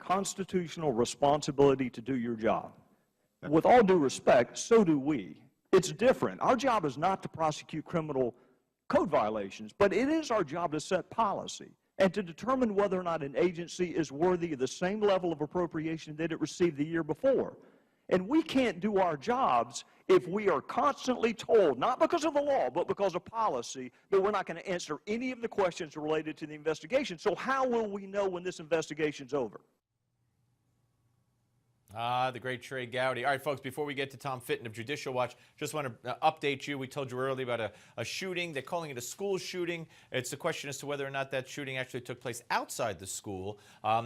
constitutional responsibility to do your job. With all due respect, so do we. It's different. Our job is not to prosecute criminal code violations, but it is our job to set policy and to determine whether or not an agency is worthy of the same level of appropriation that it received the year before. And we can't do our jobs if we are constantly told, not because of the law, but because of policy, that we're not going to answer any of the questions related to the investigation. So how will we know when this investigation's over? The great Trey Gowdy. All right, folks, before we get to Tom Fitton of Judicial Watch, just want to update you. We told you earlier about a shooting. They're calling it a school shooting. It's a question as to whether or not that shooting actually took place outside the school.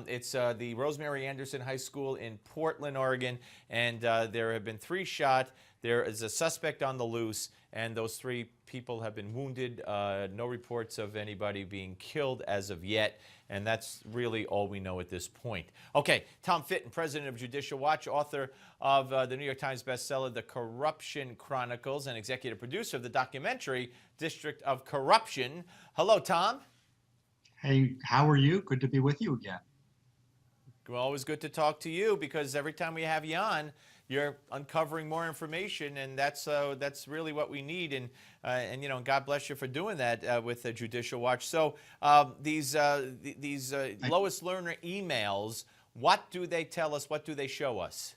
It's the Rosemary Anderson High School in Portland, Oregon, and there have been 3 shot. There is a suspect on the loose, and those 3 people have been wounded. No reports of anybody being killed as of yet, and that's really all we know at this point. Okay, Tom Fitton, president of Judicial Watch, author of the New York Times bestseller, The Corruption Chronicles, and executive producer of the documentary District of Corruption. Hello, Tom. Hey, how are you? Good to be with you again. Well, always good to talk to you, because every time we have you on, you're uncovering more information, and that's really what we need. And you know, God bless you for doing that with the Judicial Watch. So these Lois Lerner emails, what do they tell us? What do they show us?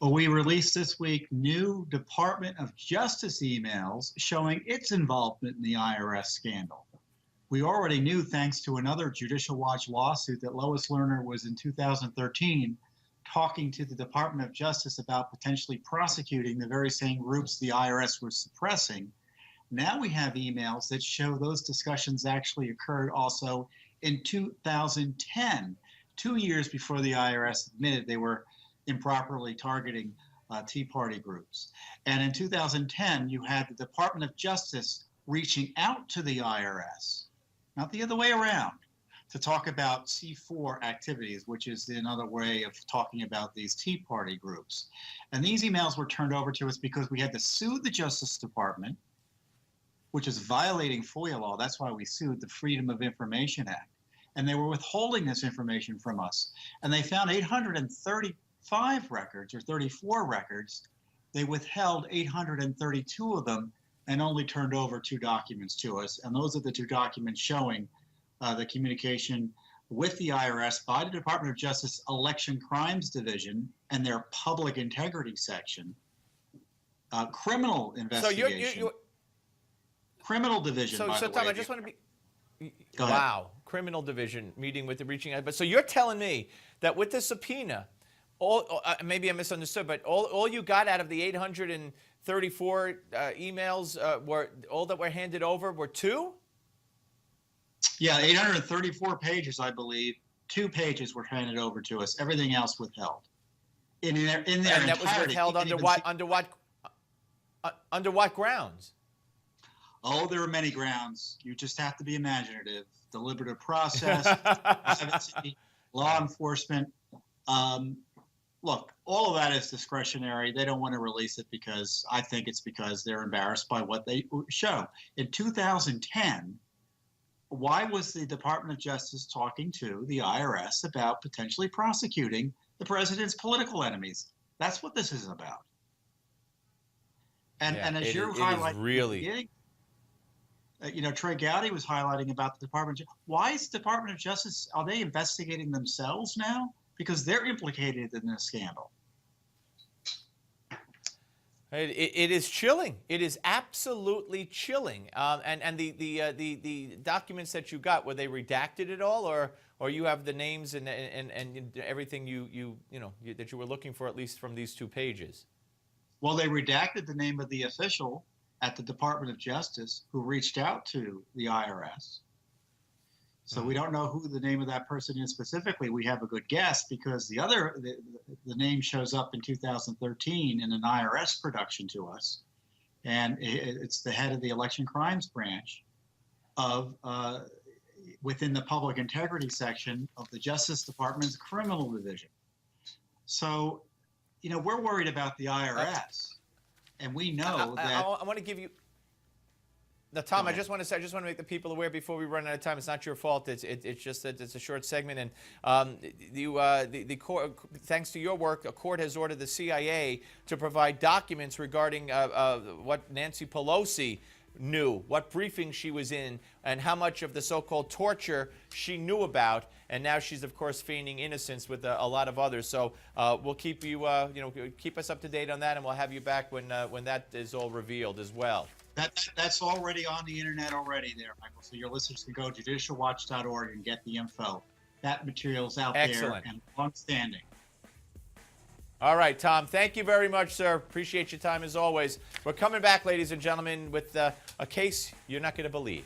Well, we released this week new Department of Justice emails showing its involvement in the IRS scandal. We already knew, thanks to another Judicial Watch lawsuit, that Lois Lerner was in 2013 talking to the Department of Justice about potentially prosecuting the very same groups the IRS was suppressing. Now we have emails that show those discussions actually occurred also in 2010, 2 years before the IRS admitted they were improperly targeting Tea Party groups. And in 2010, you had the Department of Justice reaching out to the IRS, not the other way around, to talk about C4 activities, which is another way of talking about these Tea Party groups. And these emails were turned over to us because we had to sue the Justice Department, which is violating FOIA law. That's why we sued the Freedom of Information Act. And they were withholding this information from us. And they found 835 records, or 34 records. They withheld 832 of them and only turned over 2 documents to us. And those are the 2 documents showing the communication with the IRS by the Department of Justice Election Crimes Division and their Public Integrity Section, criminal investigation, criminal division. So, by the Tom, way. I just want to be. Go ahead. Wow, criminal division meeting with the reaching out. But so you're telling me that with the subpoena, maybe I misunderstood, but all you got out of the 834 emails were all that were handed over were 2? Yeah, 834 pages, I believe. 2 pages were handed over to us. Everything else withheld. In their and that entirety. Was withheld under what grounds? Oh, there are many grounds. You just have to be imaginative. Deliberative process, privacy, law enforcement. Look, all of that is discretionary. They don't want to release it because I think it's because they're embarrassed by what they show. In 2010, why was the Department of Justice talking to the IRS about potentially prosecuting the president's political enemies? That's what this is about. And as you're highlighting, really, you know, Trey Gowdy was highlighting about the Department of Justice. Why is the Department of Justice, are they investigating themselves now? Because they're implicated in this scandal. It is chilling. It is absolutely chilling. And the documents that you got, were they redacted at all, or you have the names and everything that you were looking for, at least from these 2 pages? Well, they redacted the name of the official at the Department of Justice who reached out to the IRS. So we don't know who the name of that person is specifically. We have a good guess because the name shows up in 2013 in an IRS production to us, and it's the head of the Election Crimes Branch of within the Public Integrity Section of the Justice Department's Criminal Division. So, you know, we're worried about the IRS, and we know that. I want to give you. Now, Tom, I just want to make the people aware before we run out of time. It's not your fault. It's just that it's a short segment, and the court, thanks to your work, a court has ordered the CIA to provide documents regarding what Nancy Pelosi knew, what briefing she was in, and how much of the so-called torture she knew about. And now she's, of course, feigning innocence with a lot of others. So we'll keep you, keep us up to date on that, and we'll have you back when that is all revealed as well. That's already on the internet already there, Michael. So your listeners can go to judicialwatch.org and get the info. That material's out Excellent. there and long-standing. All right, Tom, thank you very much, sir. Appreciate your time as always. We're coming back, ladies and gentlemen, with a case you're not going to believe.